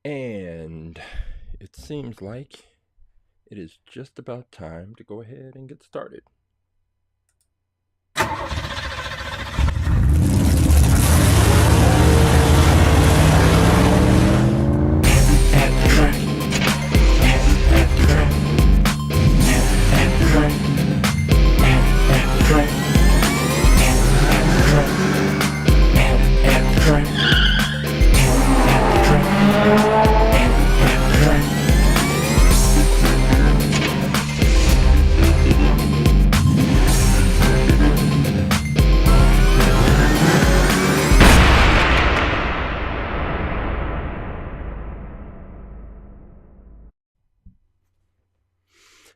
And it seems like it is just about time to go ahead and get started.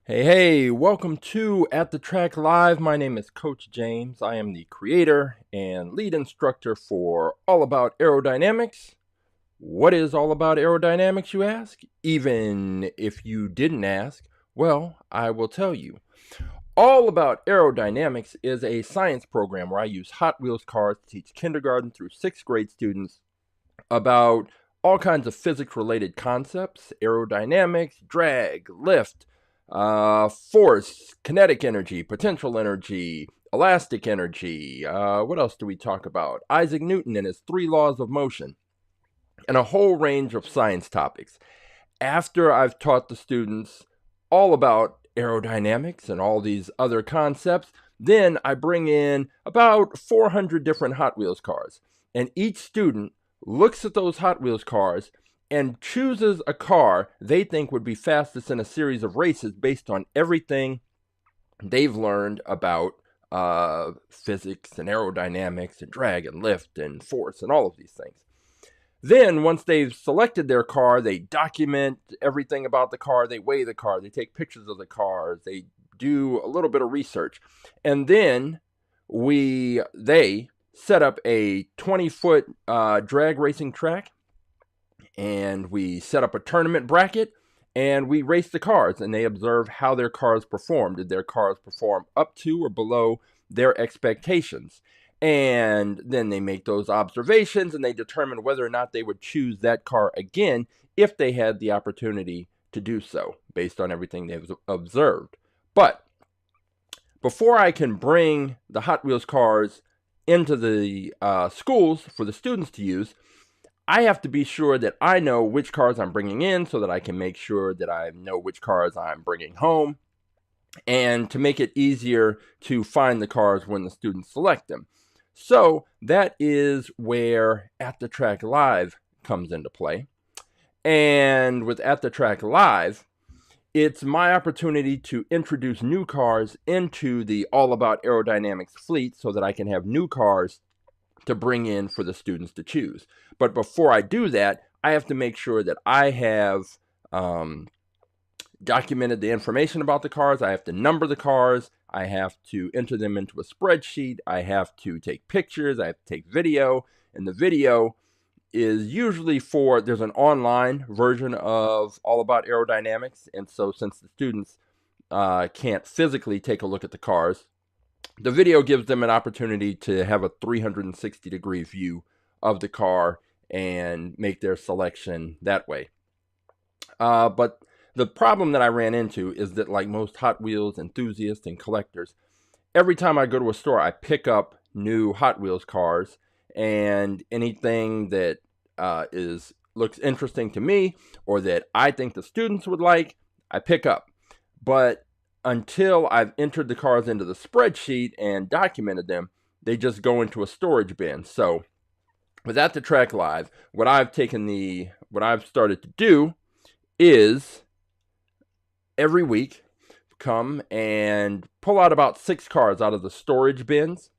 Hey, welcome to At the Track Live. My name is Coach James. I am the creator and lead instructor for All About Aerodynamics. What is All About Aerodynamics, you ask? Even if you didn't ask, well, I will tell you. All About Aerodynamics is a science program where I use Hot Wheels cars to teach kindergarten through 6th grade students about all kinds of physics-related concepts: aerodynamics, drag, lift, force, kinetic energy, potential energy, elastic energy. What else do we talk about? Isaac Newton and his 3 laws of motion, and a whole range of science topics. After I've taught the students all about aerodynamics and all these other concepts, then I bring in about 400 different Hot Wheels cars, and each student looks at those Hot Wheels cars and chooses a car they think would be fastest in a series of races based on everything they've learned about physics and aerodynamics and drag and lift and force and all of these things. Then, once they've selected their car, they document everything about the car, they weigh the car, they take pictures of the cars, they do a little bit of research, and then they set up a 20-foot drag racing track, and we set up a tournament bracket, and we race the cars, and they observe how their cars perform. Did their cars perform up to or below their expectations? And then they make those observations, and they determine whether or not they would choose that car again if they had the opportunity to do so, based on everything they've observed. But before I can bring the Hot Wheels cars into the schools for the students to use, I have to be sure that I know which cars I'm bringing in so that I can make sure that I know which cars I'm bringing home, and to make it easier to find the cars when the students select them. So that is where At the Track Live comes into play. And with At the Track Live, it's my opportunity to introduce new cars into the All About Aerodynamics fleet so that I can have new cars to bring in for the students to choose. But before I do that, I have to make sure that I have documented the information about the cars. I have to number the cars. I have to enter them into a spreadsheet. I have to take pictures. I have to take video. And the video is usually there's an online version of All About Aerodynamics. And so since the students can't physically take a look at the cars, the video gives them an opportunity to have a 360-degree view of the car and make their selection that way. But the problem that I ran into is that, like most Hot Wheels enthusiasts and collectors, every time I go to a store, I pick up new Hot Wheels cars, and anything that looks interesting to me or that I think the students would like, I pick up. But until I've entered the cars into the spreadsheet and documented them, they just go into a storage bin. So with At the Track Live, what I've started to do is every week come and pull out about 6 cars out of the storage bins,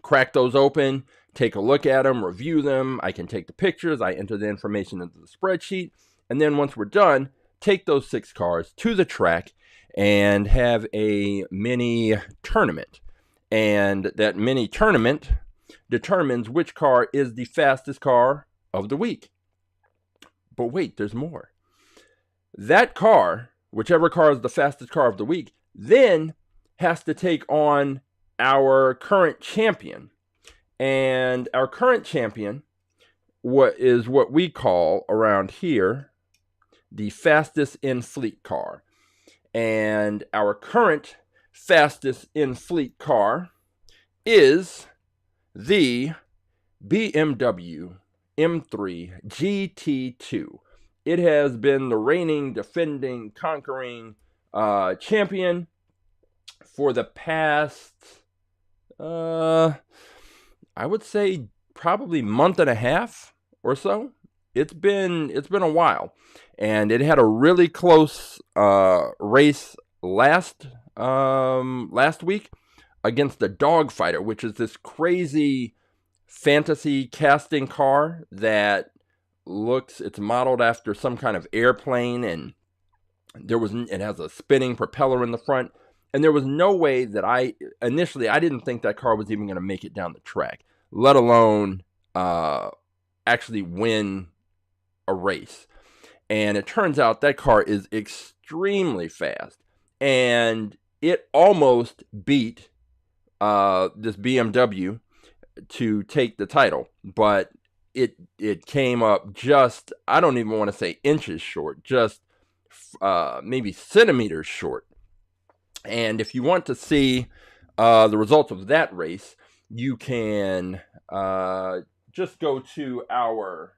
crack those open, take a look at them, review them. I can take the pictures, I enter the information into the spreadsheet, and then once we're done, take those 6 cars to the track and have a mini tournament. And that mini tournament determines which car is the fastest car of the week. But wait, there's more. That car, whichever car is the fastest car of the week, then has to take on our current champion. And our current champion what we call around here the fastest in fleet car. And our current fastest in fleet car is the BMW M3 GT2. It has been the reigning, defending, conquering champion for the past, I would say, probably month and a half or so. It's been a while, and it had a really close race last week against the Dogfighter, which is this crazy fantasy casting car that it's modeled after some kind of airplane, and it has a spinning propeller in the front, and there was no way that I didn't think that car was even going to make it down the track, let alone actually win a race. And it turns out that car is extremely fast, and it almost beat this BMW to take the title, but it came up just, I don't even want to say inches short, just maybe centimeters short. And if you want to see the results of that race, you can just go to our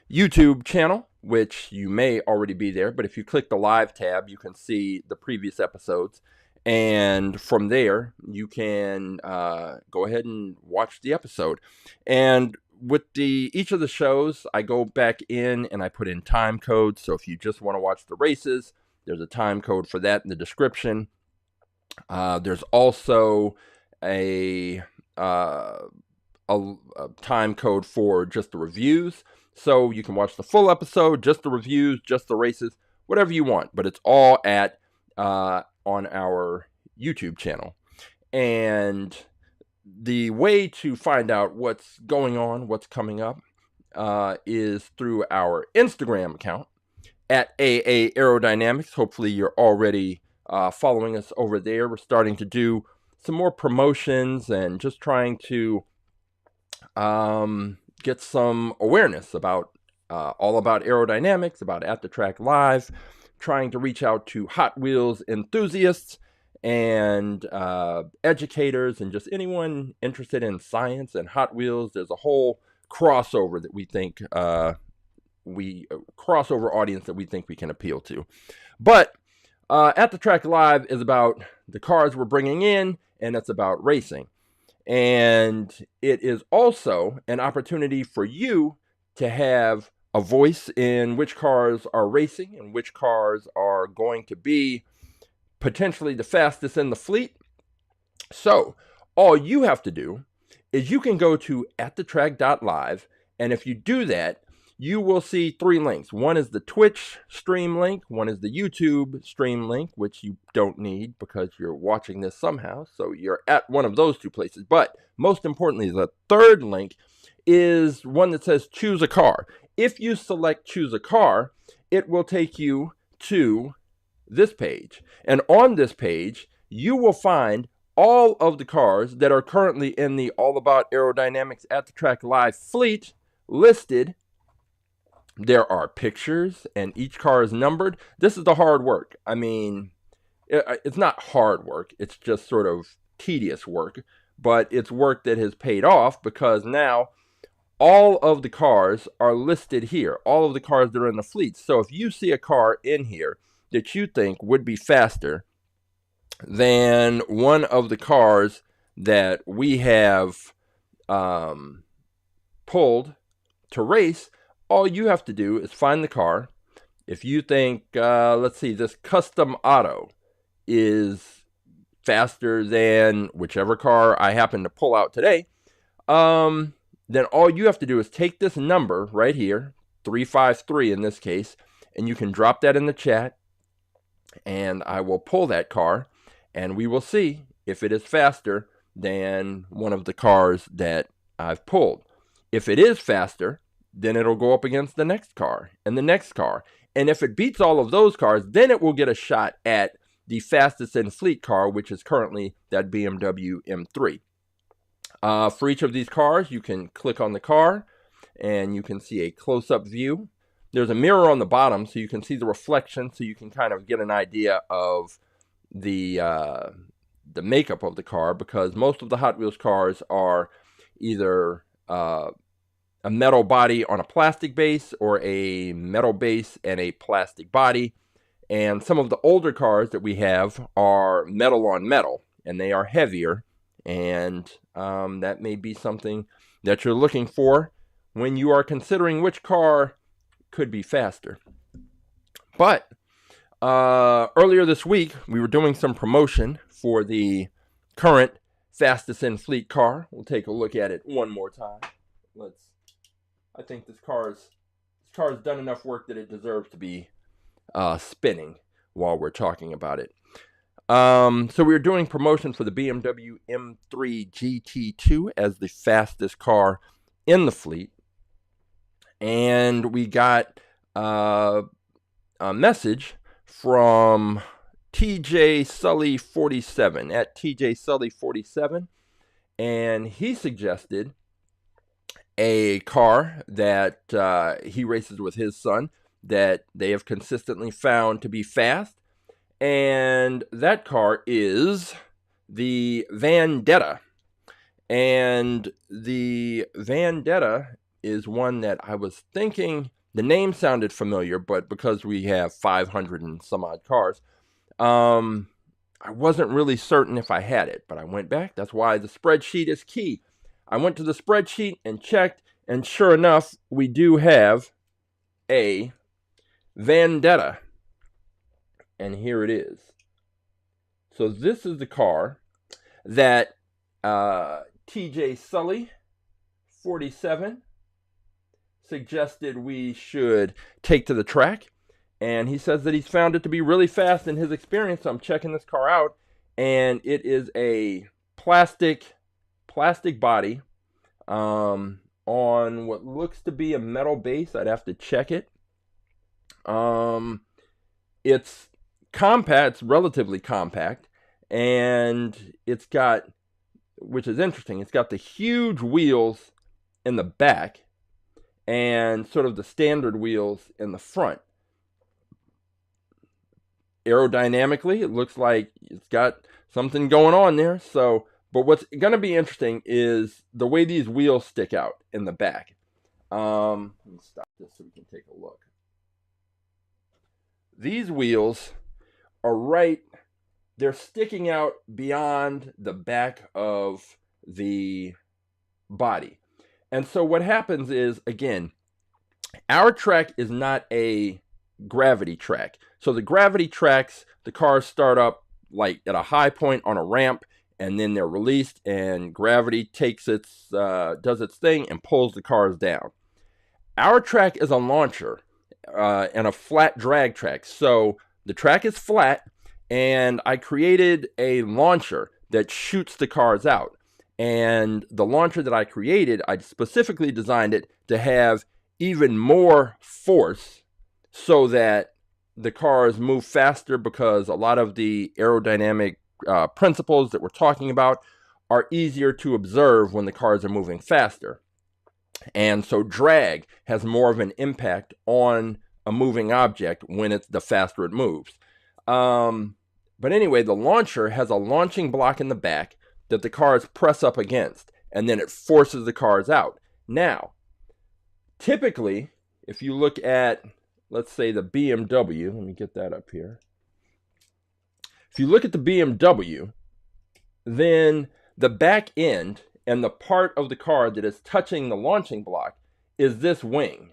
YouTube channel, which you may already be there, but if you click the live tab, you can see the previous episodes. And from there, you can go ahead and watch the episode. And with each of the shows, I go back in and I put in time codes. So if you just want to watch the races, there's a time code for that in the description. There's also a time code for just the reviews. So you can watch the full episode, just the reviews, just the races, whatever you want. But it's all on our YouTube channel. And the way to find out what's going on, what's coming up, is through our Instagram account at AA Aerodynamics. Hopefully you're already following us over there. We're starting to do some more promotions and just trying to get some awareness about all about aerodynamics, about AtTheTrack.live, trying to reach out to Hot Wheels enthusiasts and educators and just anyone interested in science and Hot Wheels. There's a whole crossover that we think crossover audience that we think we can appeal to. But AtTheTrack.live is about the cars we're bringing in, and it's about racing. And it is also an opportunity for you to have a voice in which cars are racing and which cars are going to be potentially the fastest in the fleet. So all you have to do is you can go to AtTheTrack.live, and if you do that, you will see 3 links. One is the Twitch stream link, one is the YouTube stream link, which you don't need because you're watching this somehow, so you're at one of those 2 places. But most importantly, the third link is one that says choose a car. If you select choose a car, it will take you to this page. And on this page, you will find all of the cars that are currently in the All About Aerodynamics AtTheTrack.live fleet listed. There are pictures, and each car is numbered. This is the hard work. I mean, it's not hard work. It's just sort of tedious work. But it's work that has paid off because now all of the cars are listed here. All of the cars that are in the fleet. So if you see a car in here that you think would be faster than one of the cars that we have pulled to race, all you have to do is find the car. If you think, let's see, this custom auto is faster than whichever car I happen to pull out today, then all you have to do is take this number right here, 353 in this case, and you can drop that in the chat, and I will pull that car, and we will see if it is faster than one of the cars that I've pulled. If it is faster, then it'll go up against the next car and the next car. And if it beats all of those cars, then it will get a shot at the fastest in fleet car, which is currently that BMW M3. For each of these cars, you can click on the car and you can see a close-up view. There's a mirror on the bottom so you can see the reflection, so you can kind of get an idea of the makeup of the car, because most of the Hot Wheels cars are either a metal body on a plastic base or a metal base and a plastic body. And some of the older cars that we have are metal on metal, and they are heavier, and that may be something that you're looking for when you are considering which car could be faster. But earlier this week, we were doing some promotion for the current fastest in fleet car. We'll take a look at it one more time. I think this car's done enough work that it deserves to be spinning while we're talking about it. So we were doing promotion for the BMW M3 GT2 as the fastest car in the fleet. And we got a message from TJ Sully 47 at TJ Sully 47, and he suggested a car that he races with his son that they have consistently found to be fast, and that car is the Vandetta. And the Vandetta is one that I was thinking, the name sounded familiar, but because we have 500 and some odd cars, I wasn't really certain if I had it, but I went back. That's why the spreadsheet is key. I went to the spreadsheet and checked, and sure enough, we do have a Vandetta. And here it is. So this is the car that TJ Sully 47 suggested we should take to the track. And he says that he's found it to be really fast in his experience. So I'm checking this car out, and it is a plastic body on what looks to be a metal base. I'd have to check it. It's compact, it's relatively compact, and it's got, which is interesting, it's got the huge wheels in the back and sort of the standard wheels in the front. Aerodynamically, it looks like it's got something going on there. So, but what's going to be interesting is the way these wheels stick out in the back. Let me stop this so we can take a look. These wheels are they're sticking out beyond the back of the body. And so what happens is, again, our track is not a gravity track. So the gravity tracks, the cars start up like at a high point on a ramp, and then they're released, and gravity takes does its thing and pulls the cars down. Our track is a launcher and a flat drag track. So the track is flat, and I created a launcher that shoots the cars out. And the launcher that I created, I specifically designed it to have even more force so that the cars move faster, because a lot of the aerodynamic principles that we're talking about are easier to observe when the cars are moving faster. And so drag has more of an impact on a moving object when the faster it moves. But anyway, the launcher has a launching block in the back that the cars press up against, and then it forces the cars out. Now, typically, if you look at, let's say, the BMW, let me get that up here. If you look at the BMW, then the back end and the part of the car that is touching the launching block is this wing.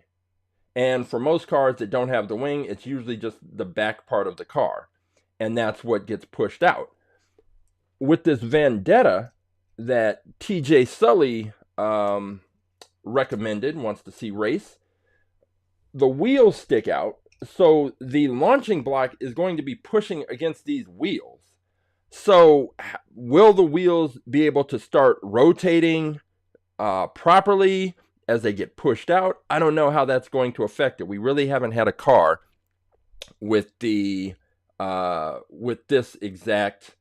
And for most cars that don't have the wing, it's usually just the back part of the car, and that's what gets pushed out. With this Vandetta that TJ Sully recommended, wants to see race, the wheels stick out, so the launching block is going to be pushing against these wheels. So will the wheels be able to start rotating properly as they get pushed out? I don't know how that's going to affect it. We really haven't had a car with this exact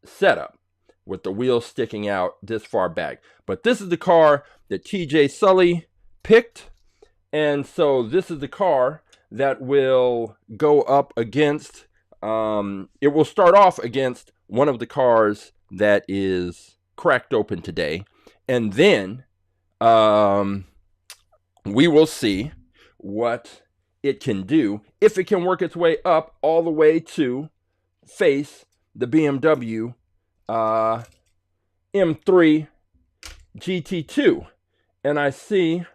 setup. with the wheels sticking out this far back. But this is the car that TJ Sully picked. And so this is the car that will go up against, it will start off against one of the cars that is cracked open today. And then we will see what it can do, if it can work its way up all the way to face the BMW M3 GT2. And I see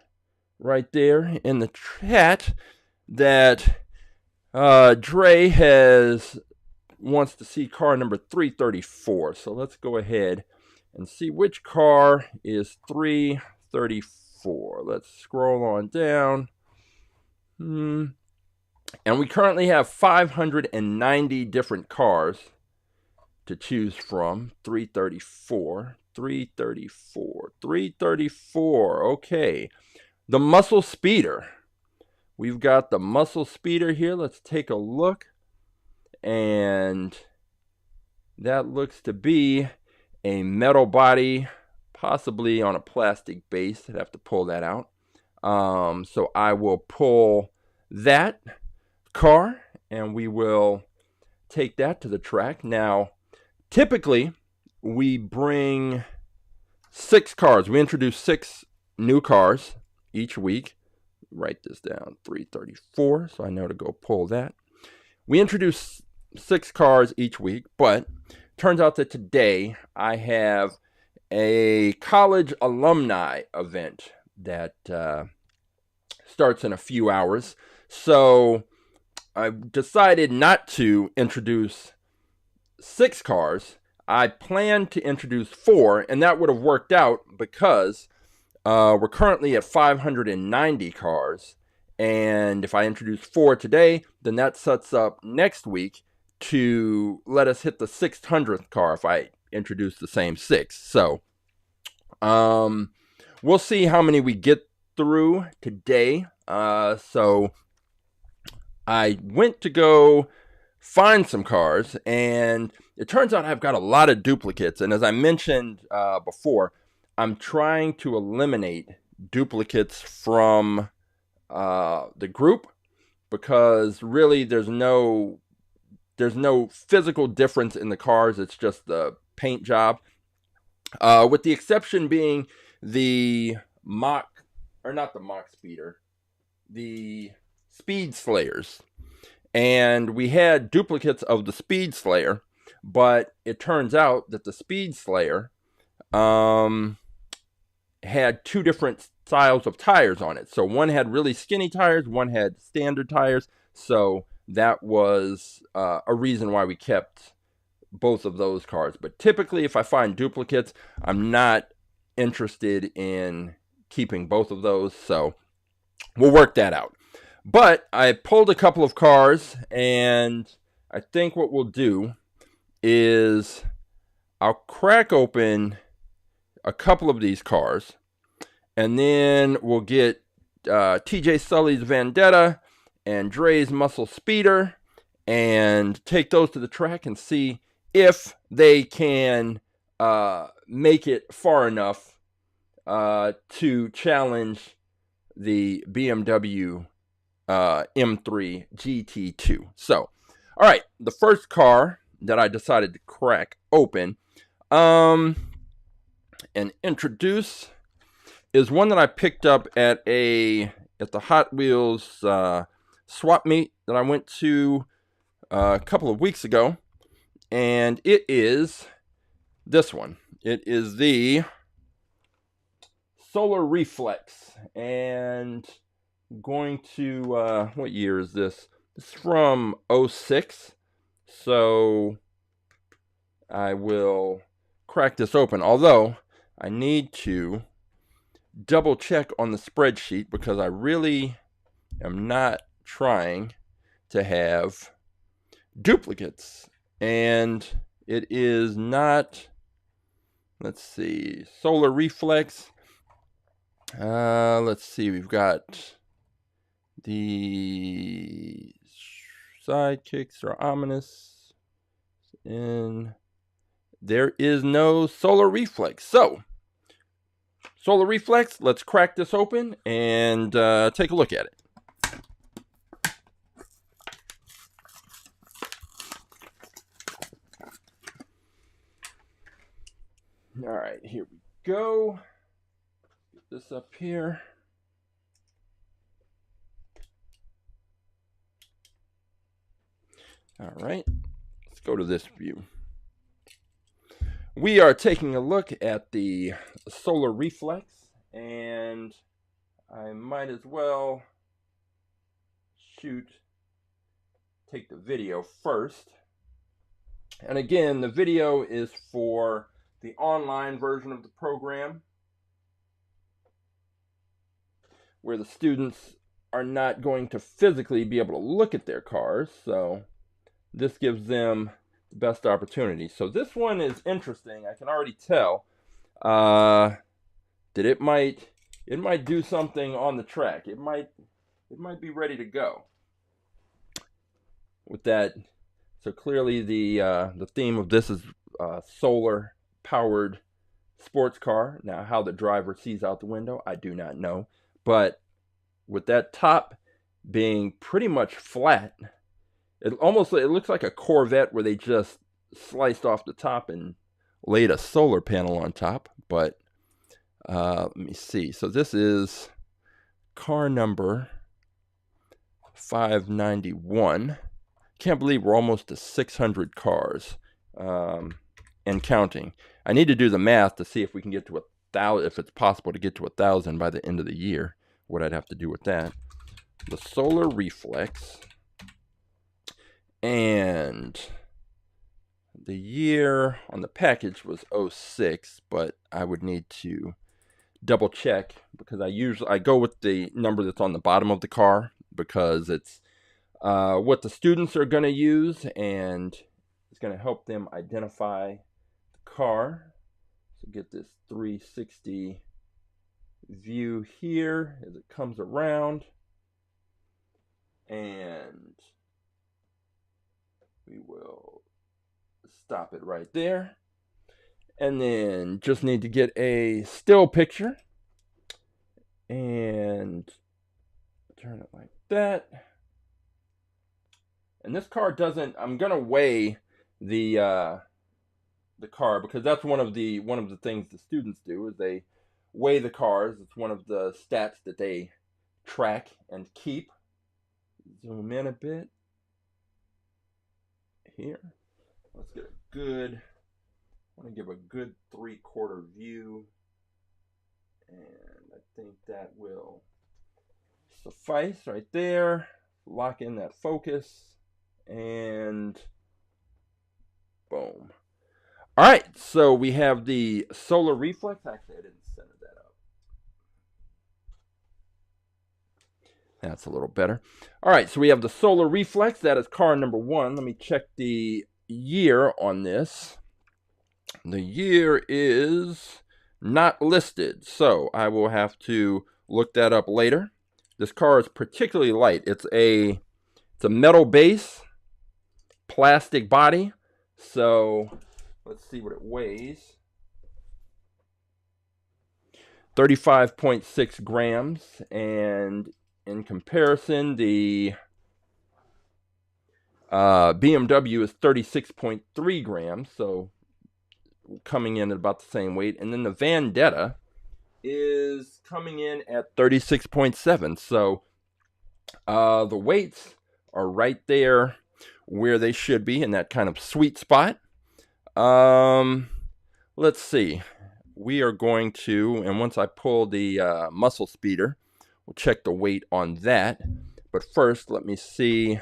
right there in the chat that Dre wants to see car number 334. So let's go ahead and see which car is 334. Let's scroll on down. And we currently have 590 different cars to choose from. 334, 334, 334. Okay. The Muscle Speeder. We've got the Muscle Speeder here. Let's take a look. And that looks to be a metal body, possibly on a plastic base. I'd have to pull that out. So I will pull that car and we will take that to the track. Now, typically, we bring 6 cars. We introduce 6 new cars each week. Write this down, 334, so I know to go pull that. We introduce 6 cars each week, but turns out that today I have a college alumni event that starts in a few hours. So I decided not to introduce 6 cars. I planned to introduce 4, and that would have worked out because we're currently at 590 cars. And if I introduce 4 today, then that sets up next week to let us hit the 600th car if I introduce the same 6. So we'll see how many we get through today. So I went to go find some cars, and it turns out I've got a lot of duplicates. And as I mentioned before, I'm trying to eliminate duplicates from the group, because really there's no physical difference in the cars. It's just the paint job, with the exception being the the Speed Slayers. And we had duplicates of the Speed Slayer, but it turns out that the Speed Slayer had 2 different styles of tires on it. So one had really skinny tires, one had standard tires. So that was a reason why we kept both of those cars. But typically, if I find duplicates, I'm not interested in keeping both of those. So we'll work that out. But I pulled a couple of cars, and I think what we'll do is I'll crack open a couple of these cars, and then we'll get TJ Sully's Vandetta and Dre's Muscle Speeder and take those to the track and see if they can make it far enough to challenge the BMW M3 GT2. So, all right, the first car that I decided to crack open and introduce is one that I picked up at the Hot Wheels swap meet that I went to a couple of weeks ago, and it is this one. It is the Solar Reflex, and I'm going to what year is this? It's from 06, so I will crack this open, although I need to double check on the spreadsheet because I really am not trying to have duplicates, and it is not. Let's see, Solar Reflex. Let's see, we've got the sidekicks are ominous, and there is no solar reflex. So, solar reflex, let's crack this open and take a look at it. All right, here we go. Get this up here. All right, let's go to this view. We are taking a look at the solar reflex, and I might as well take the video first. And again, the video is for the online version of the program, where the students are not going to physically be able to look at their cars, so this gives them the best opportunity. So this one is interesting. I can already tell that it might do something on the track. It might be ready to go with that. So clearly the theme of this is solar powered sports car. Now, how the driver sees out the window, I do not know. But with that top being pretty much flat, it looks like a Corvette where they just sliced off the top and laid a solar panel on top. But let me see. So this is car number 591. Can't believe we're almost to 600 cars and counting. I need to do the math to see if we can get to 1,000, if it's possible to get to 1,000 by the end of the year. What I'd have to do with that. The solar reflex, and the year on the package was 06, but I would need to double check because I go with the number that's on the bottom of the car because it's what the students are going to use, and it's going to help them identify the car. So get this 360 view here as it comes around, and we will stop it right there, and then just need to get a still picture and turn it like that. And this car doesn't, I'm gonna weigh the car because that's one of the things the students do is they weigh the cars. It's one of the stats that they track and keep. Zoom in a bit here. Let's get a good, I want to give a good 3/4 view, and I think that will suffice right there. Lock in that focus, and boom. All right, so we have the solar reflex. Actually, I didn't center that up. That's a little better. All right, so we have the solar reflex. That is car number 1. Let me check the year on this. The year is not listed, so I will have to look that up later. This car is particularly light. It's a metal base, plastic body. So let's see what it weighs. 35.6 grams, and in comparison, the BMW is 36.3 grams, so coming in at about the same weight. And then the Vandetta is coming in at 36.7. So the weights are right there where they should be, in that kind of sweet spot. Let's see. We are going to, and once I pull the muscle speeder, we'll check the weight on that. But first, let me see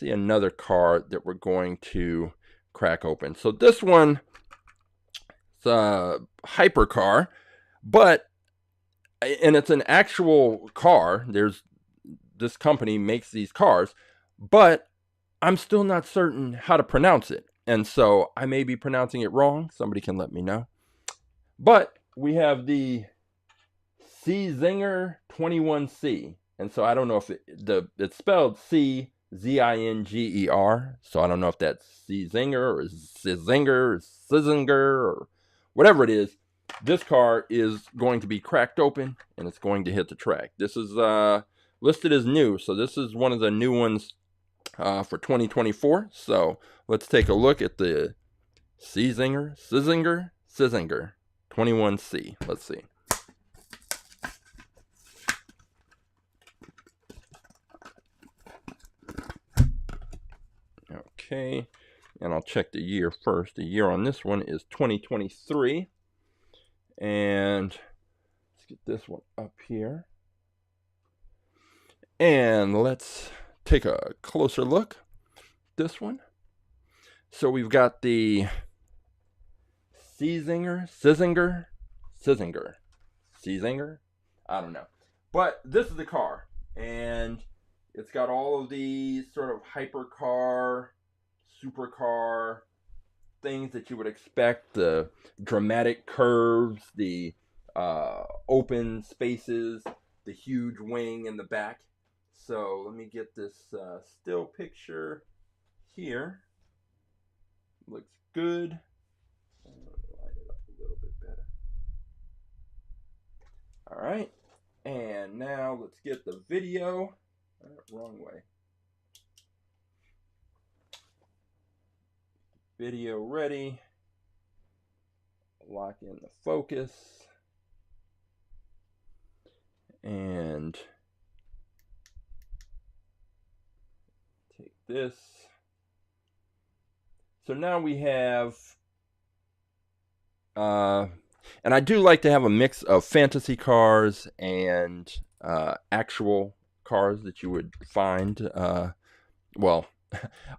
another car that we're going to crack open. So this one, it's a hypercar, and it's an actual car. This company makes these cars, but I'm still not certain how to pronounce it. And so I may be pronouncing it wrong. Somebody can let me know. But we have the Czinger 21C. And so I don't know if it's spelled C Zinger. So I don't know if that's Czinger or Czinger or whatever it is. This car is going to be cracked open and it's going to hit the track. This is listed as new, so this is one of the new ones for 2024. So let's take a look at the Czinger 21C. Let's see. Okay, and I'll check the year first. The year on this one is 2023. And let's get this one up here. And let's take a closer look at this one. So we've got the Czinger. I don't know. But this is the car. And it's got all of these sort of hypercar, supercar things that you would expect. The dramatic curves, the open spaces, the huge wing in the back. So let me get this still picture here. Looks good. Line it up a little bit better. All right. And now let's get the video. Wrong way. Video ready. Lock in the focus. And take this. So now we have, and I do like to have a mix of fantasy cars and actual cars that you would find. Well,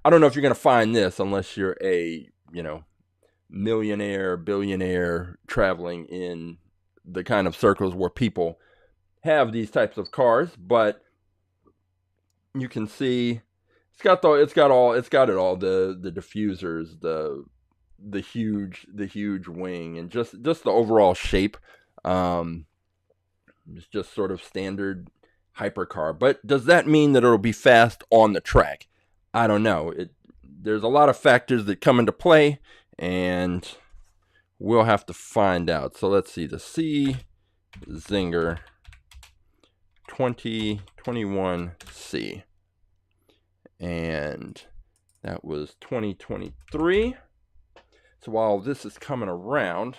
I don't know if you're going to find this unless you're a, millionaire, billionaire traveling in the kind of circles where people have these types of cars, but you can see it's got it all, the diffusers, the huge wing, and just the overall shape. It's just sort of standard hypercar. But does that mean that it'll be fast on the track? I don't know. There's a lot of factors that come into play, and we'll have to find out. So let's see, the Czinger 2021C, and that was 2023. So while this is coming around,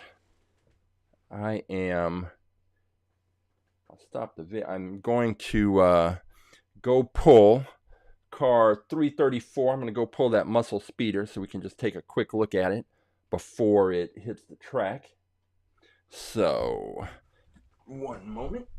I'll stop the video. I'm going to go pull car 334. I'm going to go pull that muscle speeder so we can just take a quick look at it before it hits the track. So, one moment.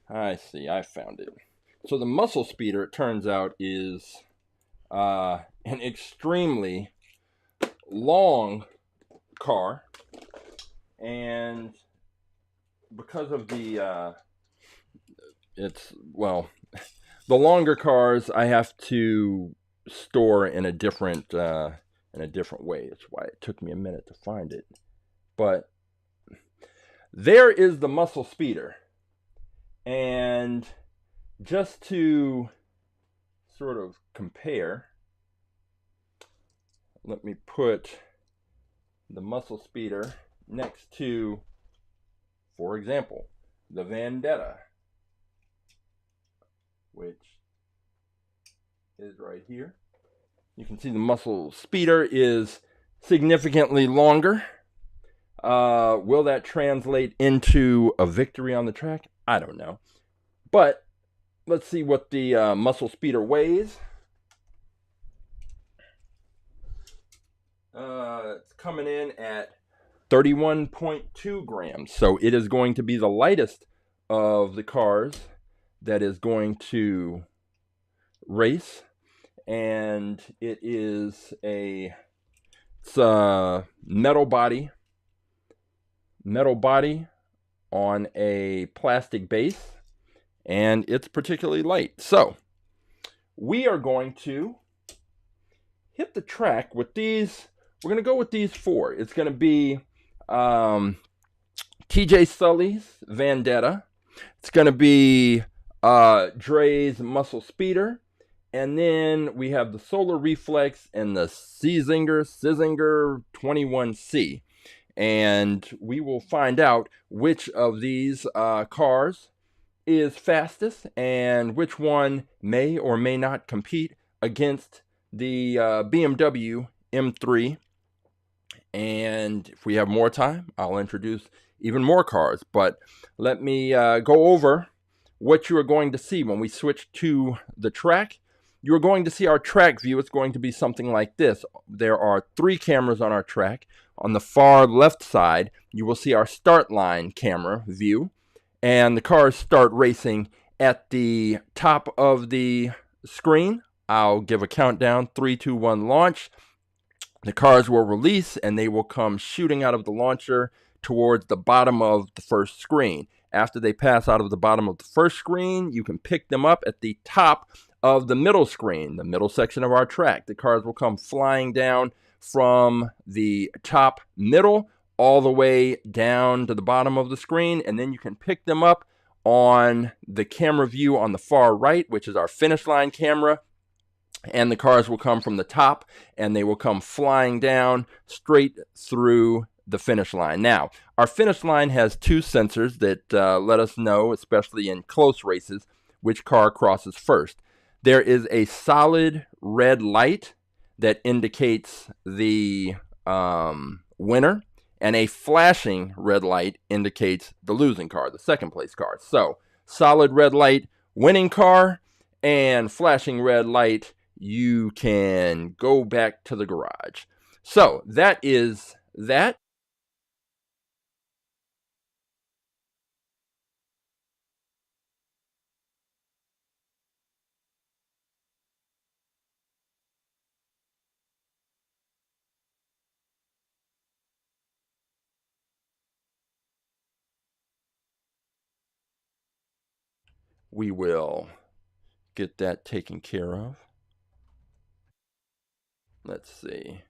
I see, I found it. So the muscle speeder, it turns out, is an extremely long car, and because of the the longer cars I have to store in a different way. That's why it took me a minute to find it. But there is the muscle speeder. And just to sort of compare, let me put the muscle speeder next to, for example, the Vandetta, which is right here. You can see the muscle speeder is significantly longer. Will that translate into a victory on the track? I don't know. But let's see what the muscle speeder weighs. It's coming in at 31.2 grams. So it is going to be the lightest of the cars that is going to race. And it's a metal body on a plastic base, and it's particularly light. So we are going to hit the track with these. We're going to go with these four. It's going to be TJ Sully's Vandetta. It's going to be Dre's Muscle Speeder. And then we have the Solar Reflex and the Czinger 21C. And we will find out which of these cars is fastest and which one may or may not compete against the BMW M3. And if we have more time, I'll introduce even more cars. But let me go over what you are going to see when we switch to the track. You're going to see our track view. It's going to be something like this. There are 3 cameras on our track. On the far left side, you will see our start line camera view. And the cars start racing at the top of the screen. I'll give a countdown, 3, 2, 1, launch. The cars will release and they will come shooting out of the launcher towards the bottom of the first screen. After they pass out of the bottom of the first screen, you can pick them up at the top of the middle screen, the middle section of our track. The cars will come flying down from the top middle all the way down to the bottom of the screen, and then you can pick them up on the camera view on the far right, which is our finish line camera. And the cars will come from the top and they will come flying down straight through the finish line. Now, our finish line has 2 sensors that let us know, especially in close races, which car crosses first. There is a solid red light that indicates the winner, and a flashing red light indicates the losing car, the second place car. So, solid red light, winning car, and flashing red light, you can go back to the garage. So, that is that. We will get that taken care of. Let's see.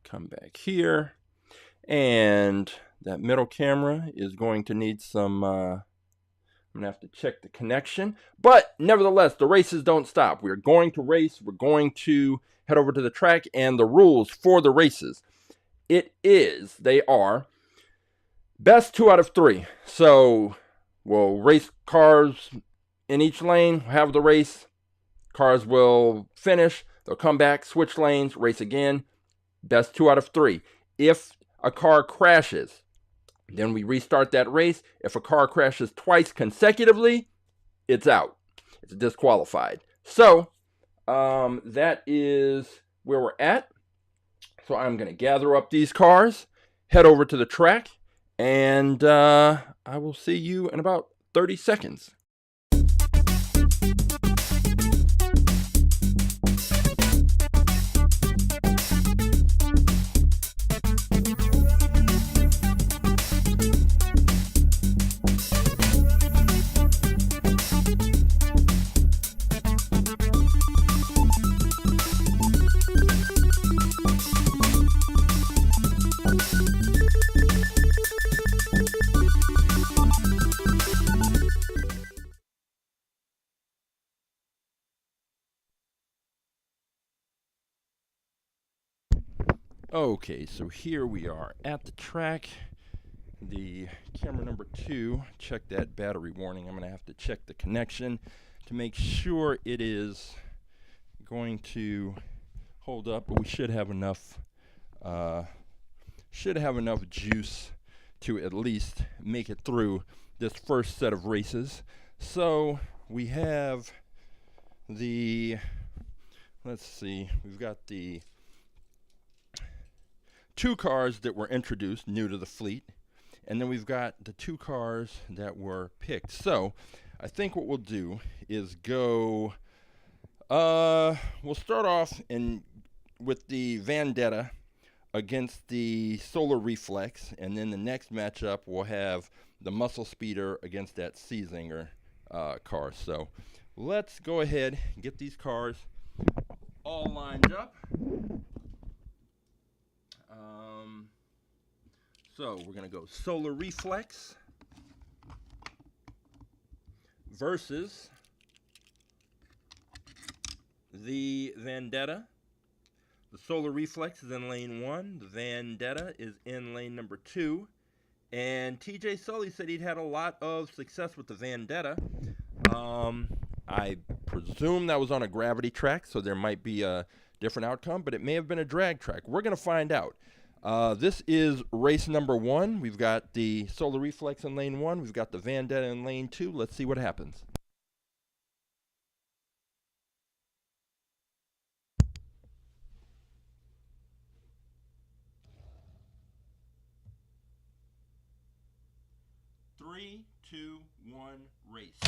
Come back here. And that middle camera is going to need some, I'm going to have to check the connection. But nevertheless, the races don't stop. We're going to race. We're going to head over to the track. And the rules for the races, they are best 2 out of 3. So we'll race cars in each lane, have the race. Cars will finish. They'll come back, switch lanes, race again. Best 2 out of 3. If a car crashes, then we restart that race. If a car crashes twice consecutively, it's out. It's disqualified. So, that is where we're at. So I'm going to gather up these cars, head over to the track, and I will see you in about 30 seconds. Okay, so here we are at the track. The camera number 2, check that battery warning. I'm going to have to check the connection to make sure it is going to hold up, but we should have enough juice to at least make it through this first set of races. So we have the, let's see, we've got the 2 cars that were introduced new to the fleet, and then we've got the 2 cars that were picked. So I think what we'll do is go, we'll start off with the Vandetta against the Solar Reflex, and then the next matchup we'll have the Muscle Speeder against that Czinger car. So let's go ahead and get these cars all lined up. So we're going to go Solar Reflex versus the Vandetta. The Solar Reflex is in lane 1. The Vandetta is in lane number 2. And TJ Sully said he'd had a lot of success with the Vandetta. I presume that was on a gravity track, so there might be a different outcome, but it may have been a drag track. We're going to find out. This is race number 1. We've got the Solar Reflex in lane 1. We've got the Vandetta in lane 2. Let's see what happens. Three, two, one, race.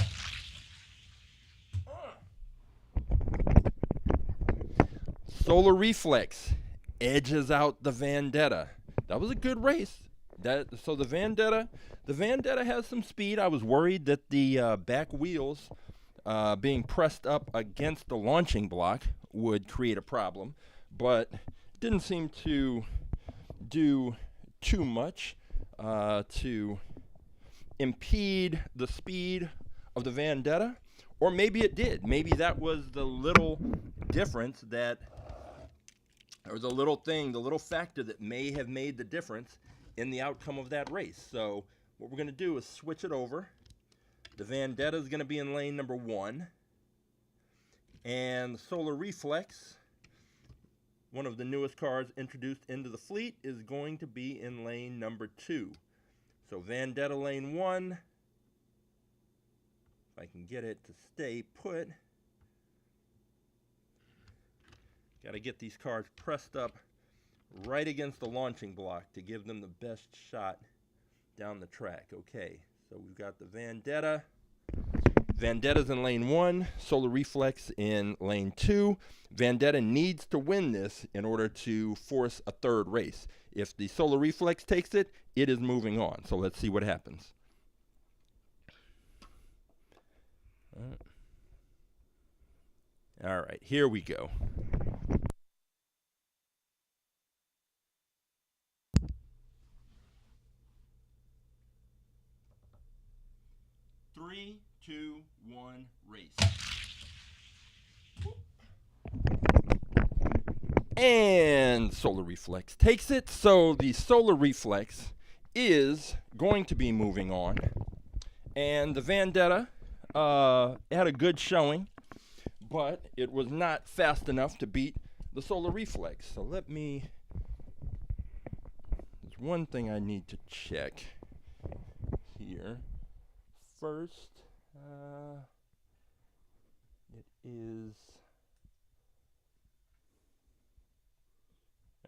Solar Reflex edges out the Vandetta. That was a good race. So the Vandetta has some speed. I was worried that the back wheels being pressed up against the launching block would create a problem, but didn't seem to do too much to impede the speed of the Vandetta, or maybe it did. Maybe that was the little difference that, or the little thing, the little factor that may have made the difference in the outcome of that race. So what we're going to do is switch it over. The Vandetta is going to be in lane number 1, and the Solar Reflex, one of the newest cars introduced into the fleet, is going to be in lane number 2. So Vandetta lane 1, if I can get it to stay put. Got to get these cars pressed up right against the launching block to give them the best shot down the track. Okay, so we've got the Vandetta. Vandetta's in lane 1, Solar Reflex in lane 2. Vandetta needs to win this in order to force a third race. If the Solar Reflex takes it, it is moving on. So let's see what happens. All right, here we go. Three, two, one, race. And Solar Reflex takes it. So the Solar Reflex is going to be moving on. And the Vandetta had a good showing, but it was not fast enough to beat the Solar Reflex. So there's one thing I need to check here. First, it is,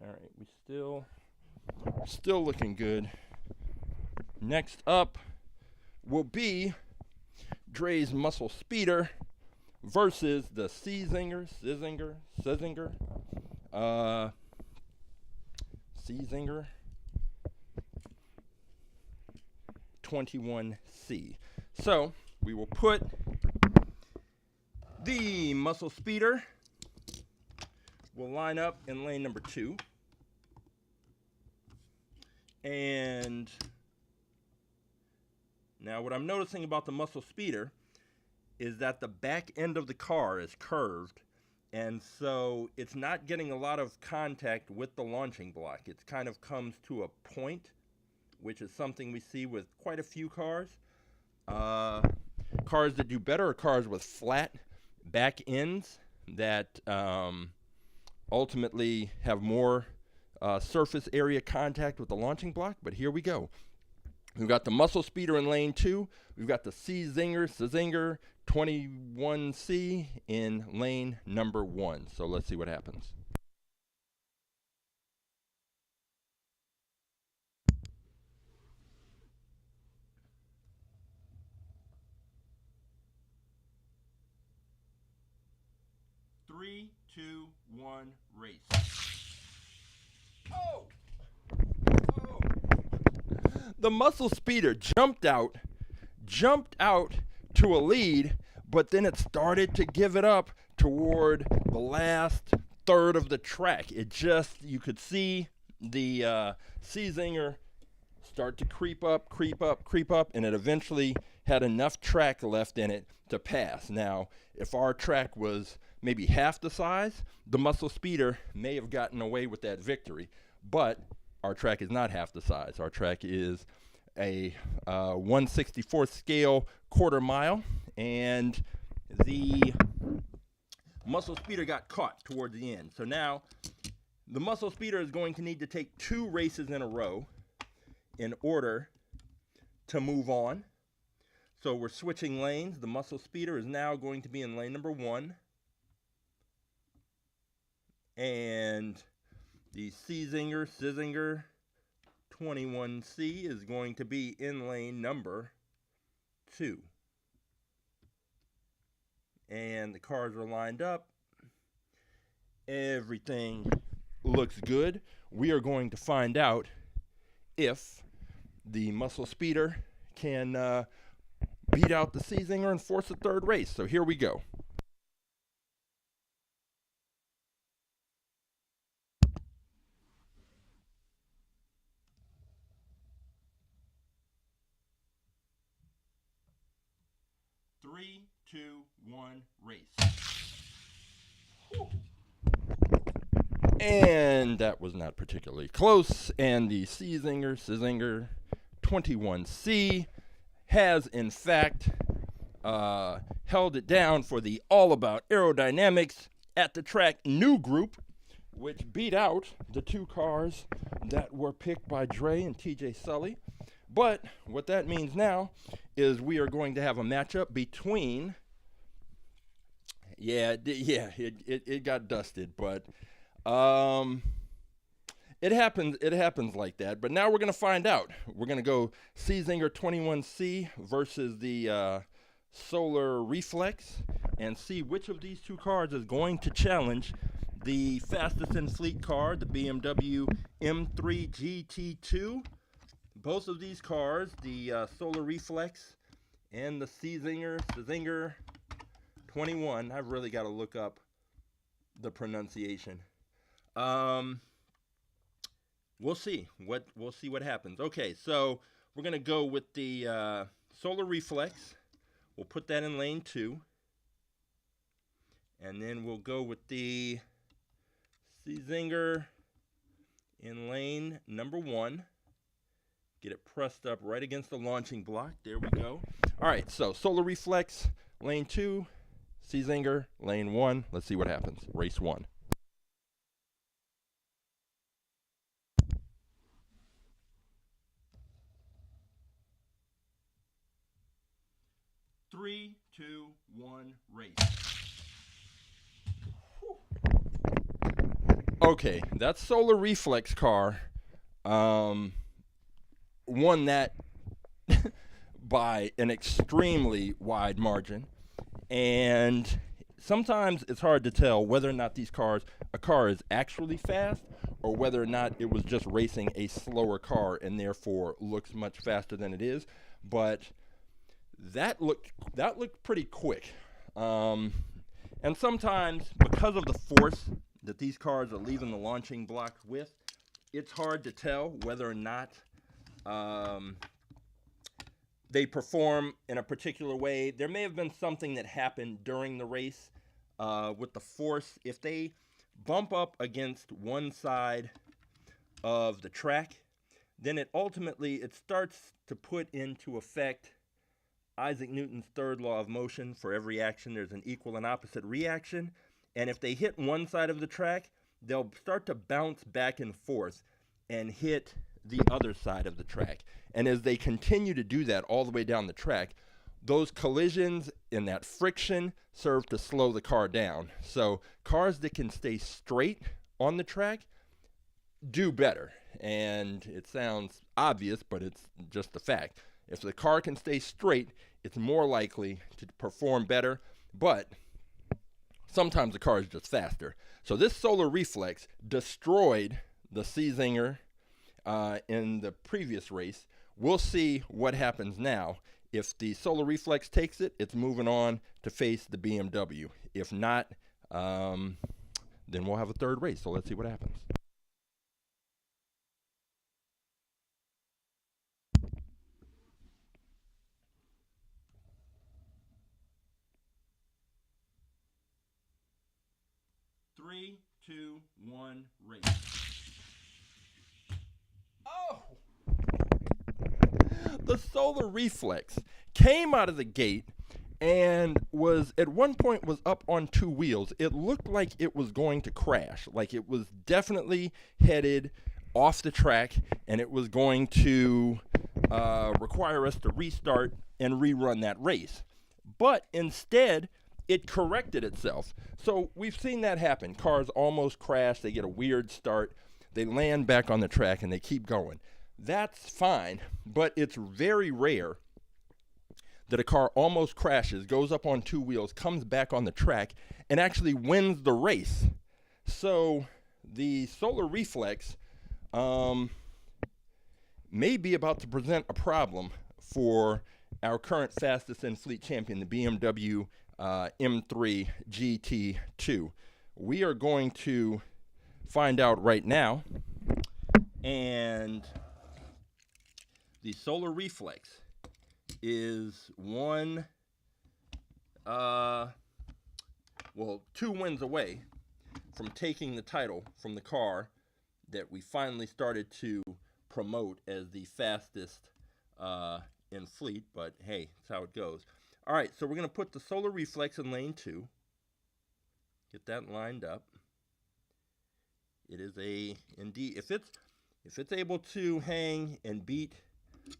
all right, we still looking good. Next up will be Dre's Muscle Speeder versus the Czinger 21C. So we will put the Muscle Speeder, will line up in lane number 2. And now what I'm noticing about the Muscle Speeder is that the back end of the car is curved, and so it's not getting a lot of contact with the launching block. It kind of comes to a point, which is something we see with quite a few cars. Cars that do better are cars with flat back ends that ultimately have more surface area contact with the launching block, but here we go. We've got the Muscle Speeder in lane 2. We've got the Czinger 21C in lane number 1. So let's see what happens. Three, two, one, race. Oh! Oh! The Muscle Speeder jumped out to a lead, but then it started to give it up toward the last third of the track. It just, you could see the Czinger start to creep up, and it eventually had enough track left in it to pass. Now, if our track was maybe half the size, the Muscle Speeder may have gotten away with that victory, but our track is not half the size. Our track is a 1/64th scale quarter mile, and the Muscle Speeder got caught toward the end. So now the Muscle Speeder is going to need to take 2 races in a row in order to move on. So we're switching lanes. The Muscle Speeder is now going to be in lane number 1. And the Czinger 21C is going to be in lane number 2. And the cars are lined up. Everything looks good. We are going to find out if the Muscle Speeder can beat out the Czinger and force a third race. So here we go. Three, two, one, race. Whew. And that was not particularly close. And the Czinger 21C has, in fact, held it down for the All About Aerodynamics at the Track new group, which beat out the 2 cars that were picked by Dre and TJ Sully. But what that means now is we are going to have a matchup between, it got dusted, but it happens like that. But now we're going to find out. We're going to go Czinger 21C versus the Solar Reflex and see which of these 2 cars is going to challenge the fastest in fleet car, the BMW M3 GT2. Both of these cars, the Solar Reflex and the Czinger 21, I've really got to look up the pronunciation. We'll see what happens. Okay, so we're gonna go with the Solar Reflex. We'll put that in lane 2, and then we'll go with the Czinger in lane number 1. Get it pressed up right against the launching block. There we go. All right, so Solar Reflex, lane 2, Czinger, lane 1. Let's see what happens. Race 1. Three, two, one, race. Whew. Okay, that Solar Reflex car won that by an extremely wide margin, and sometimes it's hard to tell whether or not a car is actually fast, or whether or not it was just racing a slower car and therefore looks much faster than it is. But that looked pretty quick, and sometimes because of the force that these cars are leaving the launching blocks with, it's hard to tell whether or not they perform in a particular way. There may have been something that happened during the race with the force. If they bump up against one side of the track, then it starts to put into effect Isaac Newton's third law of motion. For every action, there's an equal and opposite reaction. And if they hit one side of the track, they'll start to bounce back and forth and hit the other side of the track. And as they continue to do that all the way down the track, those collisions and that friction serve to slow the car down. So cars that can stay straight on the track do better. And it sounds obvious, but it's just the fact. If the car can stay straight, it's more likely to perform better, but sometimes the car is just faster. So this Solar Reflex destroyed the Czinger in the previous race. We'll see what happens now. If the Solar Reflex takes it, it's moving on to face the BMW. If not, then we'll have a third race. So let's see what happens. Three, two, one, race. Oh! The Solar Reflex came out of the gate and was at one point was up on two wheels. It looked like it was going to crash, like it was definitely headed off the track, and it was going to require us to restart and rerun that race. But instead, it corrected itself. So we've seen that happen. Cars almost crash, they get a weird start, they land back on the track, and they keep going. That's fine, but it's very rare that a car almost crashes, goes up on two wheels, comes back on the track, and actually wins the race. So the Solar Reflex may be about to present a problem for our current fastest in fleet champion, the BMW M3 GT2. We are going to find out right now, and the Solar Reflex is two wins away from taking the title from the car that we finally started to promote as the fastest in fleet, but hey, that's how it goes. All right, so we're going to put the Solar Reflex in lane 2. Get that lined up. It is indeed, if it's able to hang and beat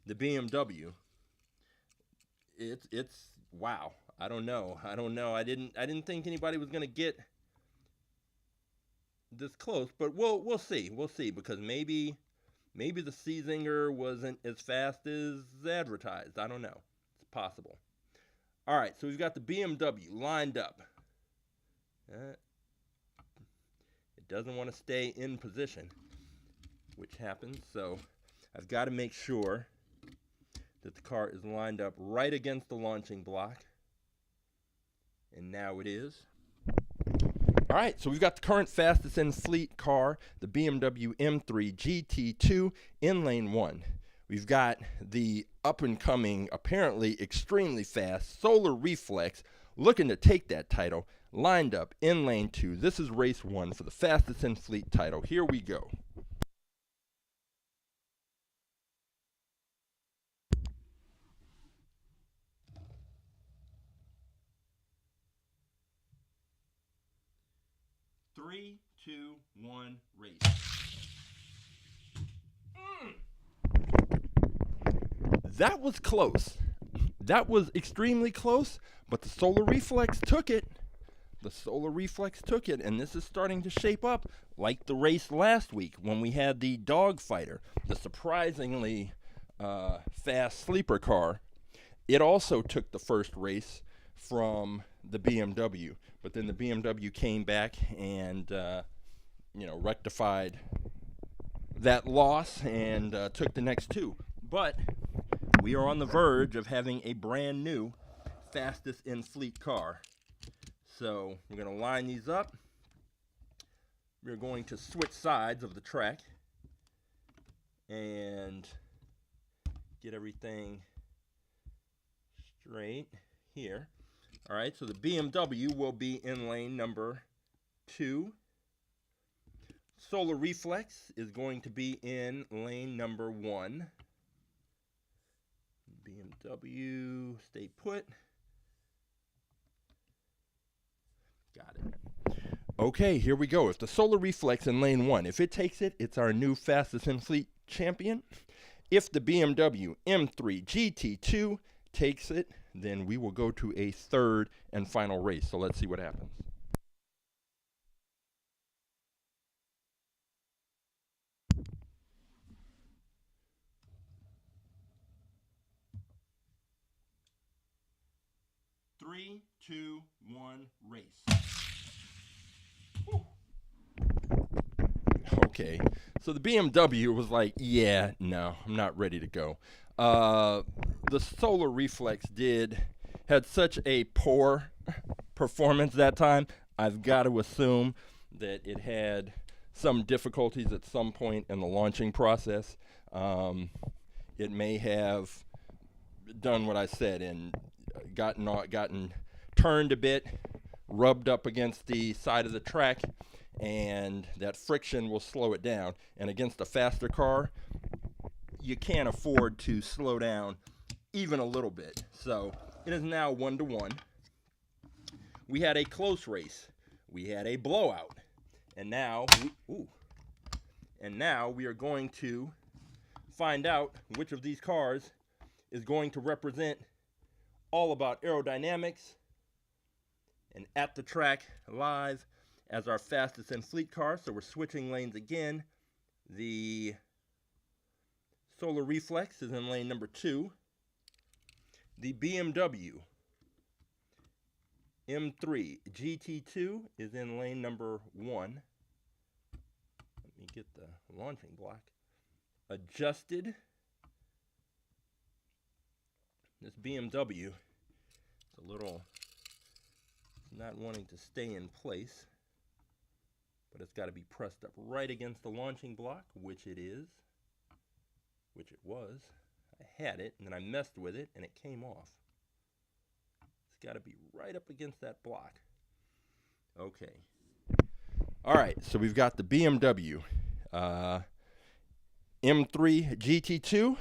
the BMW, it's wow. I don't know. I didn't think anybody was going to get this close, but we'll see. We'll see, because maybe the Czinger wasn't as fast as advertised. I don't know. It's possible. All right, so we've got the BMW lined up. It doesn't want to stay in position, which happens. So I've got to make sure that the car is lined up right against the launching block. And now it is. All right, so we've got the current fastest in fleet car, the BMW M3 GT2, in lane 1. We've got the up-and-coming, apparently extremely fast Solar Reflex looking to take that title, lined up in lane 2. This is race 1 for the fastest in fleet title. Here we go. Three, two, one, race. That was close. That was extremely close, but the Solar Reflex took it. The Solar Reflex took it, and this is starting to shape up like the race last week when we had the Dogfighter, the surprisingly fast sleeper car. It also took the first race from the BMW, but then the BMW came back and rectified that loss and took the next two. But we are on the verge of having a brand new fastest in fleet car. So we're going to line these up. We're going to switch sides of the track and get everything straight here. All right, so the BMW will be in lane number 2. Solar Reflex is going to be in lane number 1. BMW, stay put. Got it. Okay, here we go. If the Solar Reflex in lane 1, if it takes it, it's our new fastest in fleet champion. If the BMW M3 GT2 takes it, then we will go to a third and final race. So let's see what happens. Three, two, one, race. Woo. Okay, so the BMW was like, yeah, no, I'm not ready to go. The Solar Reflex had such a poor performance that time. I've got to assume that it had some difficulties at some point in the launching process. It may have done what I said and gotten turned a bit, rubbed up against the side of the track, and that friction will slow it down. And against a faster car, you can't afford to slow down even a little bit. So it is now 1-1. We had a close race. We had a blowout. And now we are going to find out which of these cars is going to represent all about aerodynamics and At the Track Live as our fastest in fleet car. So we're switching lanes again. The Solar Reflex is in lane number 2. The BMW M3 GT2 is in lane number 1. Let me get the launching block adjusted. This BMW is a little not wanting to stay in place, but it's got to be pressed up right against the launching block, which it was. I had it, and then I messed with it, and it came off. It's got to be right up against that block. Okay. All right, so we've got the BMW M3 GT2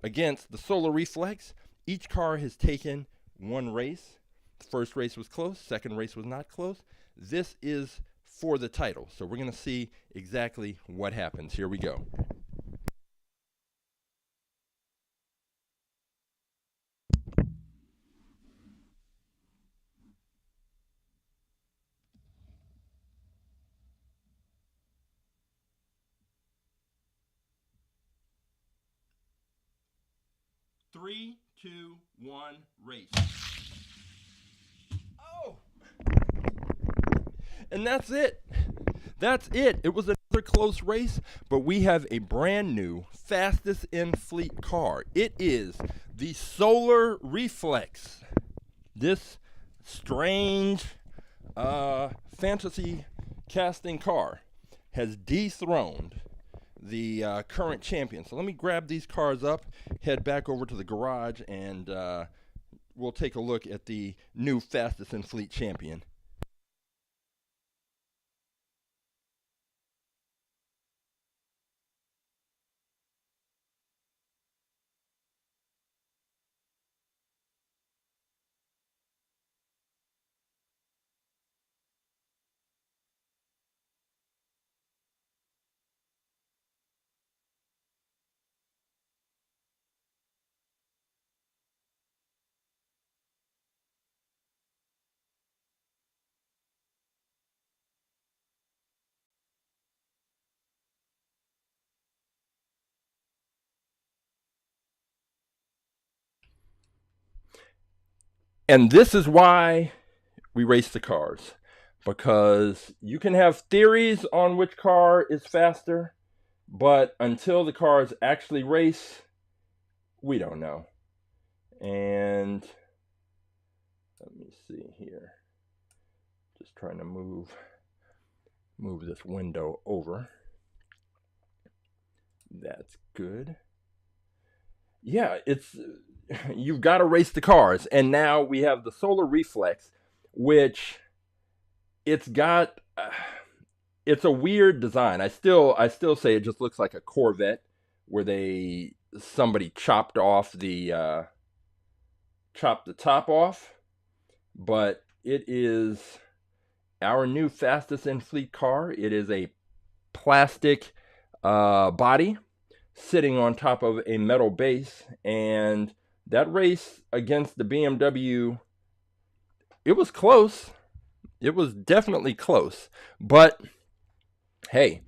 against the Solar Reflex. Each car has taken one race. The first race was close. Second race was not close. This is for the title. So we're going to see exactly what happens. Here we go. Three, two, one, race. Oh! And that's it. That's it. It was another close race, but we have a brand new fastest in fleet car. It is the Solar Reflex. This strange fantasy casting car has dethroned the current champion. So let me grab these cars up, head back over to the garage, and we'll take a look at the new fastest in fleet champion. And this is why we race the cars, because you can have theories on which car is faster, but until the cars actually race, we don't know. And let me see here. Just trying to move this window over. That's good. Yeah, you've got to race the cars. And now we have the Solar Reflex, which it's a weird design. I still say it just looks like a Corvette where somebody chopped the top off, but it is our new fastest in fleet car. It is a plastic body sitting on top of a metal base, and that race against the BMW, it was close. It was definitely close, but hey,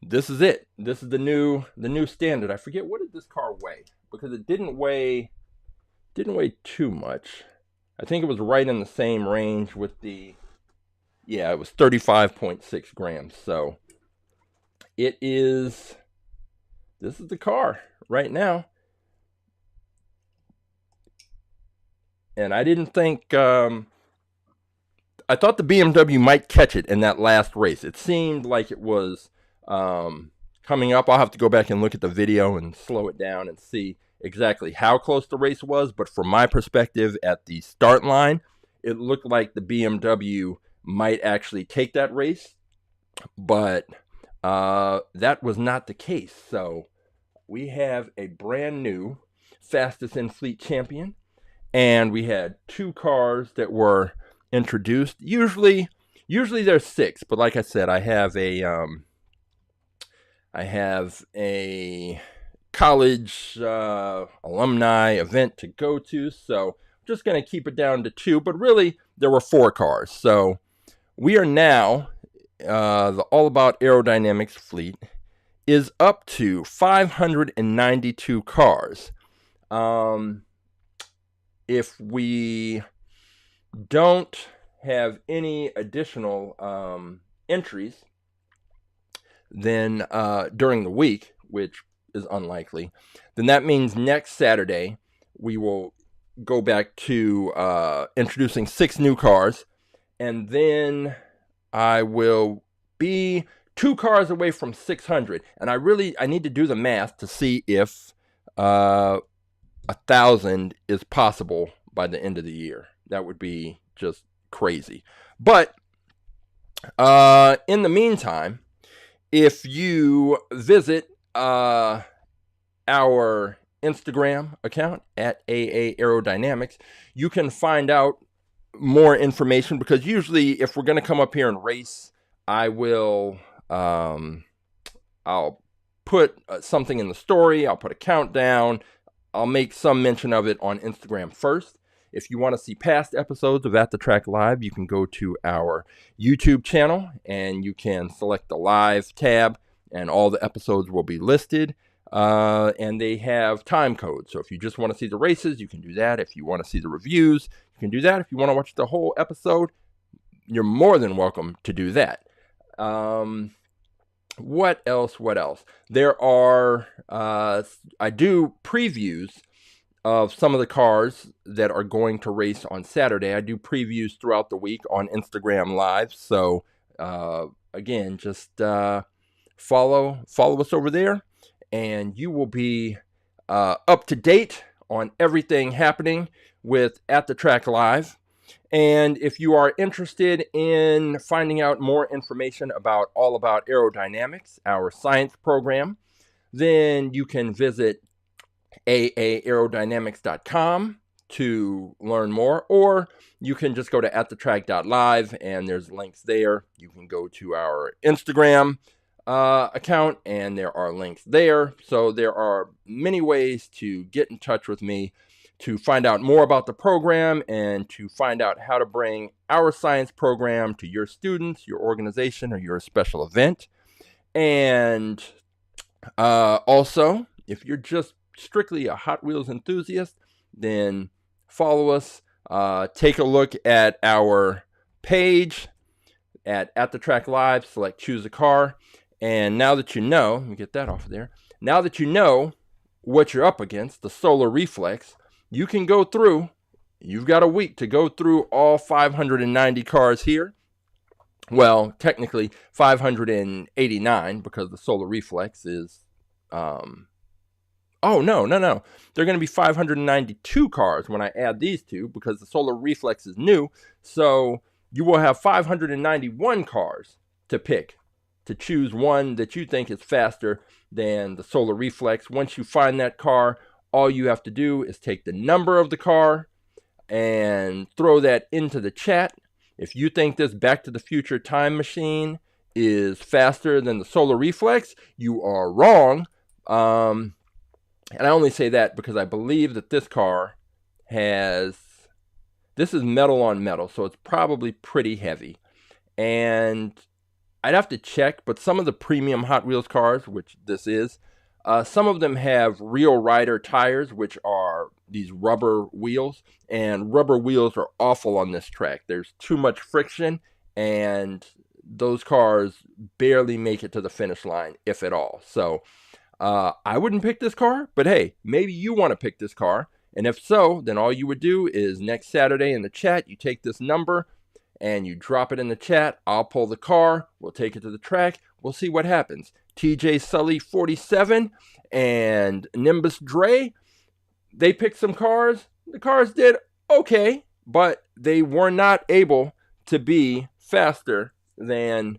this is it. This is the new standard. I forget, what did this car weigh, because it didn't weigh too much. I think it was right in the same range with the, yeah, it was 35.6 grams. So this is the car right now. And I didn't think, I thought the BMW might catch it in that last race. It seemed like it was coming up. I'll have to go back and look at the video and slow it down and see exactly how close the race was. But from my perspective at the start line, it looked like the BMW might actually take that race. But that was not the case. So we have a brand new fastest in fleet champion. And we had 2 cars that were introduced. Usually there's 6, but like I said, I have a college alumni event to go to, so I'm just going to keep it down to 2, but really there were 4 cars. So we are now, the All About Aerodynamics fleet is up to 592 cars. If we don't have any additional entries, then during the week, which is unlikely, then that means next Saturday we will go back to introducing 6 new cars, and then I will be 2 cars away from 600. And I need to do the math to see if 1,000 is possible by the end of the year. That would be just crazy. But in the meantime, if you visit our Instagram account at AA Aerodynamics, you can find out more information, because usually if we're going to come up here and race, I will I'll put something in the story. I'll put a countdown. I'll make some mention of it on Instagram first. If you want to see past episodes of At The Track Live, you can go to our YouTube channel and you can select the live tab, and all the episodes will be listed. And they have time codes. So if you just want to see the races, you can do that. If you want to see the reviews, you can do that. If you want to watch the whole episode, you're more than welcome to do that. What else? There are, I do previews of some of the cars that are going to race on Saturday. I do previews throughout the week on Instagram Live. So, again, just follow us over there, and you will be up to date on everything happening with At The Track Live. And if you are interested in finding out more information about All About Aerodynamics, our science program, then you can visit AAAerodynamics.com to learn more, or you can just go to AtTheTrack.live, and there's links there. You can go to our Instagram account, and there are links there. So there are many ways to get in touch with me, to find out more about the program, and to find out how to bring our science program to your students, your organization, or your special event. And also, if you're just strictly a Hot Wheels enthusiast, then follow us. Take a look at our page at the Track Live, select Choose a Car. And now that you know, let me get that off of there. Now that you know what you're up against, the Solar Reflex, you can go through, you've got a week to go through all 590 cars here. Well, technically 589, because the Solar Reflex is, oh, no. They're going to be 592 cars when I add these two, because the Solar Reflex is new. So you will have 591 cars to pick, to choose one that you think is faster than the Solar Reflex. Once you find that car, all you have to do is take the number of the car and throw that into the chat, If you think this Back to the Future time machine is faster than the Solar Reflex, you are wrong. And I only say that because I believe that this car this is metal on metal, so it's probably pretty heavy. And I'd have to check, but some of the premium Hot Wheels cars, which this is, some of them have real rider tires, which are these rubber wheels, and rubber wheels are awful on this track. There's too much friction, and those cars barely make it to the finish line, if at all. So I wouldn't pick this car, but hey, maybe you want to pick this car. And if so, then all you would do is next Saturday in the chat, you take this number and you drop it in the chat. I'll pull the car. We'll take it to the track. We'll see what happens. TJ Sully 47 and Nimbus Dre, they picked some cars. The cars did okay, but they were not able to be faster than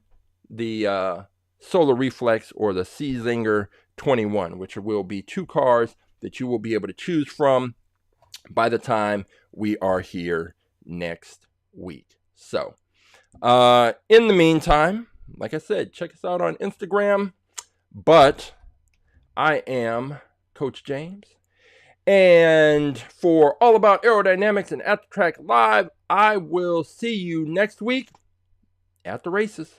the Solar Reflex or the Czinger 21, which will be two cars that you will be able to choose from by the time we are here next week. So, in the meantime, like I said, check us out on Instagram. But I am Coach James. And for All About Aerodynamics and At the Track Live, I will see you next week at the races.